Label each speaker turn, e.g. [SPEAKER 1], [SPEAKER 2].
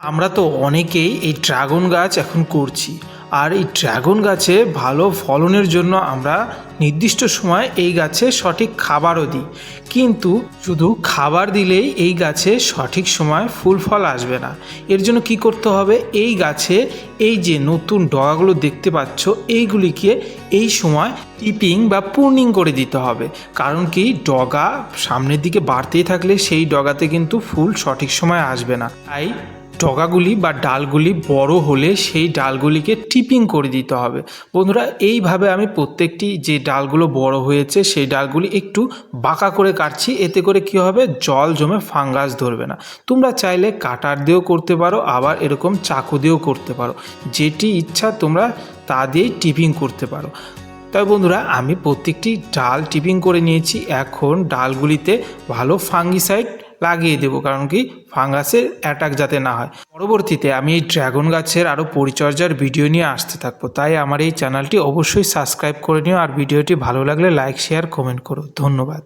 [SPEAKER 1] আমরা তো অনেকেই এই ড্রাগন গাছ এখন করছি, আর এই ড্রাগন গাছে ভালো ফলনের জন্য আমরা নির্দিষ্ট সময় এই গাছে সঠিক খাবারও দিই। কিন্তু শুধু খাবার দিলেই এই গাছে সঠিক সময় ফুল ফল আসবে না। এর জন্য কি করতে হবে, এই গাছে এই যে নতুন ডগাগুলো দেখতে পাচ্ছ এইগুলিকে এই সময় টিপিং বা প্রুনিং করে দিতে হবে। কারণ কি, ডগা সামনের দিকে বাড়তেই থাকলে সেই ডগাতে কিন্তু ফুল সঠিক সময় আসবে না। তাই ডগাগুলি বা ডালগুলি বড় হলে সেই ডালগুলিকে টিপিং করে দিতে হবে। বন্ধুরা, এইভাবে আমি প্রত্যেকটি যে ডালগুলো বড় হয়েছে সেই ডালগুলি একটু বাঁকা করে কাটছি। এতে করে কি হবে, জল জমে ফাঙ্গাস ধরবে না। তোমরা চাইলে কাটার দিয়েও করতে পারো, আবার এরকম চাকু দিয়েও করতে পারো। যেটি ইচ্ছা তোমরা তা দিয়েই টিপিং করতে পারো। তবে বন্ধুরা, আমি প্রত্যেকটি ডাল টিপিং করে নিয়েছি। এখন ডালগুলিতে ভালো ফাঙ্গিসাইড লাগিয়ে দেবো, কারণ কি ফাঙ্গাসের অ্যাটাক যাতে না হয়। পরবর্তীতে আমি এই ড্রাগন গাছের আরও পরিচর্যার ভিডিও নিয়ে আসতে থাকবো, তাই আমার এই চ্যানেলটি অবশ্যই সাবস্ক্রাইব করে নিও। আর ভিডিওটি ভালো লাগলে লাইক, শেয়ার, কমেন্ট করো। ধন্যবাদ।